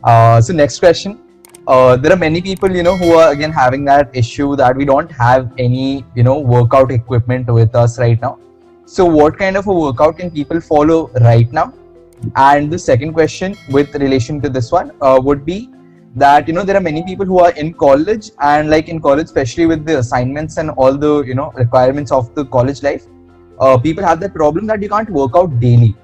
So next question. There are many people, who are again having that issue that we don't have any, workout equipment with us right now. So what kind of a workout can people follow right now? And the second question with relation to this one would be that, there are many people who are in college, and like in college, especially with the assignments and all the, requirements of the college life, people have that problem that you can't work out daily.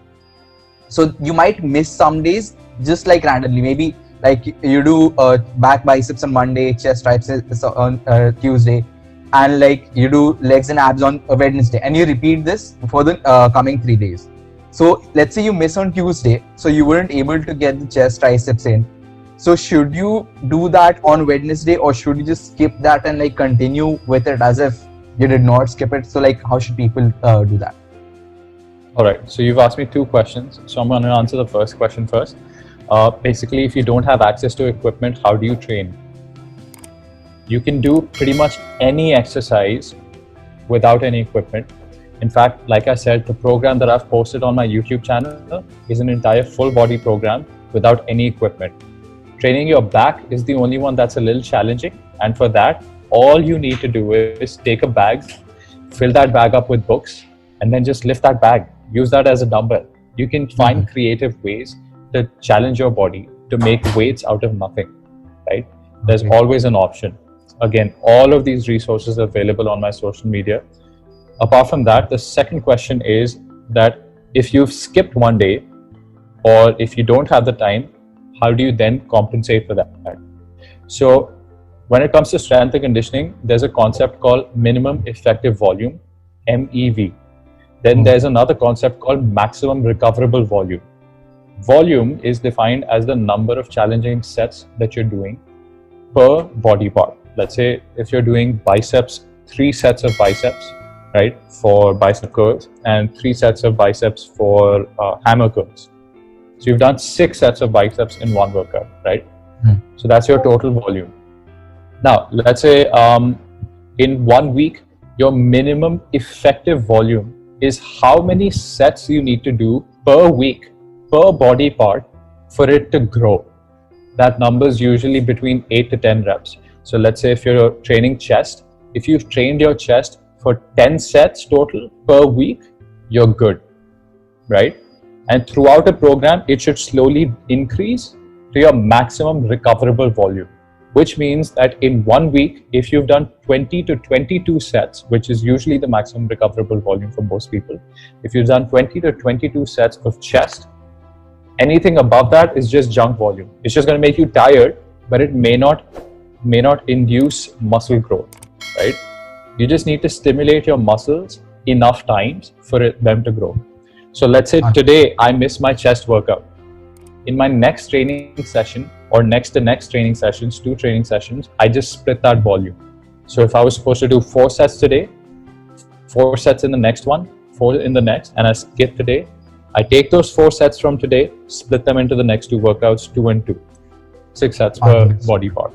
So you might miss some days just like randomly. Maybe like you do back biceps on Monday, chest triceps on Tuesday, and like you do legs and abs on Wednesday, and you repeat this for the coming 3 days. So let's say you miss on Tuesday, so you weren't able to get the chest triceps in. So should you do that on Wednesday, or should you just skip that and like continue with it as if you did not skip it? So like, how should people do that? All right, so you've asked me two questions. So I'm going to answer the first question first. Basically, if you don't have access to equipment, how do you train? You can do pretty much any exercise without any equipment. In fact, like I said, the program that I've posted on my YouTube channel is an entire full body program without any equipment. Training your back is the only one that's a little challenging. And for that, all you need to do is take a bag, fill that bag up with books, and then just lift that bag. Use that as a dumbbell. You can find creative ways to challenge your body, to make weights out of nothing, right? There's always an option. Again, all of these resources are available on my social media. Apart from that, the second question is that if you've skipped one day, or if you don't have the time, how do you then compensate for that? So when it comes to strength and conditioning, there's a concept called minimum effective volume, MEV. Then there's another concept called maximum recoverable volume. Volume is defined as the number of challenging sets that you're doing per body part. Let's say if you're doing biceps, 3 sets of biceps, right, for bicep curls, and 3 sets of biceps for hammer curls. So you've done 6 sets of biceps in one workout, right? So that's your total volume. Now, let's say in 1 week, your minimum effective volume is how many sets you need to do per week, per body part, for it to grow. That number is usually between 8 to 10 reps. So let's say if you're training chest, if you've trained your chest for 10 sets total per week, you're good, right? And throughout a program, it should slowly increase to your maximum recoverable volume, which means that in 1 week, if you've done 20 to 22 sets, which is usually the maximum recoverable volume for most people, if you've done 20 to 22 sets of chest, anything above that is just junk volume. It's just going to make you tired, but it may not induce muscle growth, right? You just need to stimulate your muscles enough times for them to grow. So let's say today I miss my chest workout. In my next training session, or next to next training sessions, 2 training sessions, I just split that volume. So if I was supposed to do 4 sets today, 4 sets in the next one, 4 in the next, and I skip today, I take those 4 sets from today, split them into the next 2 workouts, 2 and 2. 6 sets per body part.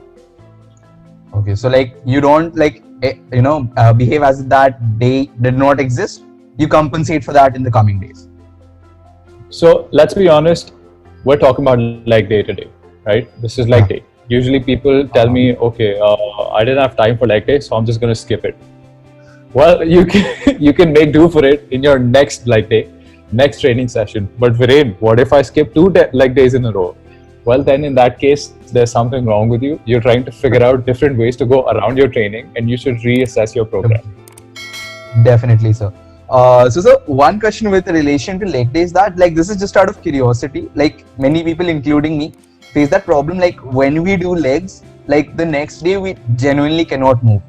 Okay, so like you don't like, behave as if that day did not exist. You compensate for that in the coming days. So let's be honest, we're talking about leg day today, right? This is leg day. Usually people tell me, okay, I didn't have time for leg day, so I'm just going to skip it. Well, you can make do for it in your next leg day, next training session. But Viren, what if I skip 2 leg days in a row? Well, then in that case, there's something wrong with you. You're trying to figure out different ways to go around your training, and you should reassess your program. Definitely, sir. So one question with relation to leg day is that, like, this is just out of curiosity. Like, many people, including me, face that problem. Like, when we do legs, like the next day we genuinely cannot move.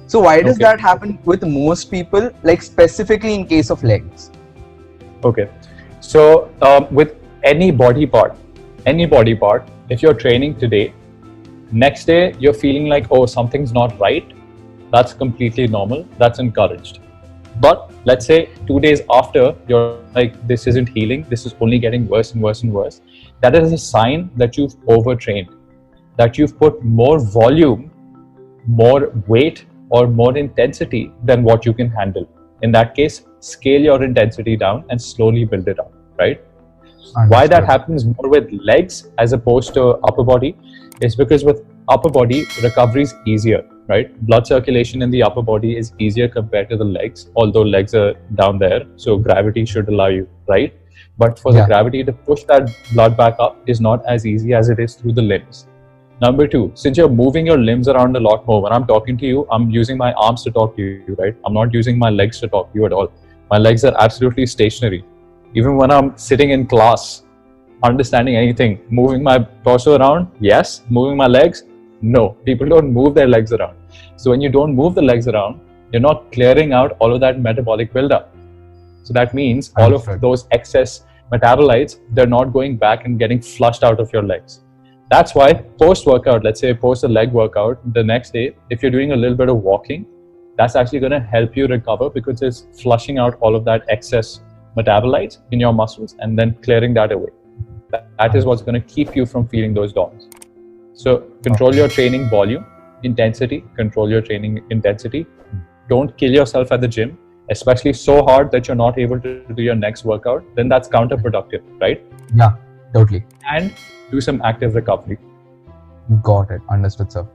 So why does that happen with most people, like specifically in case of legs? Okay, so with any body part, if you're training today, next day you're feeling like, oh, something's not right, that's completely normal, that's encouraged. But let's say 2 days after, you're like, this isn't healing, this is only getting worse and worse and worse. That is a sign that you've overtrained, that you've put more volume, more weight, or more intensity than what you can handle. In that case, scale your intensity down and slowly build it up, right? Why that Understood. happens more with legs as opposed to upper body is because with upper body, recovery is easier, right? Blood circulation in the upper body is easier compared to the legs, although legs are down there, so gravity should allow you, right? But for the Yeah. gravity to push that blood back up is not as easy as it is through the limbs. Number two, since you're moving your limbs around a lot more, when I'm talking to you, I'm using my arms to talk to you, right? I'm not using my legs to talk to you at all. My legs are absolutely stationary. Even when I'm sitting in class, understanding anything, moving my torso around, yes. Moving my legs, no. People don't move their legs around. So when you don't move the legs around, you're not clearing out all of that metabolic buildup. So that means all of Understood. those excess metabolites, they're not going back and getting flushed out of your legs. That's why post-workout, let's say post a leg workout, the next day, if you're doing a little bit of walking, that's actually going to help you recover because it's flushing out all of that excess metabolites in your muscles and then clearing that away. That is what's going to keep you from feeling those dawns. So control your training volume, intensity, control your training intensity. Don't kill yourself at the gym, especially so hard that you're not able to do your next workout. Then that's counterproductive, right? Yeah, totally. And do some active recovery. Got it. Understood, sir.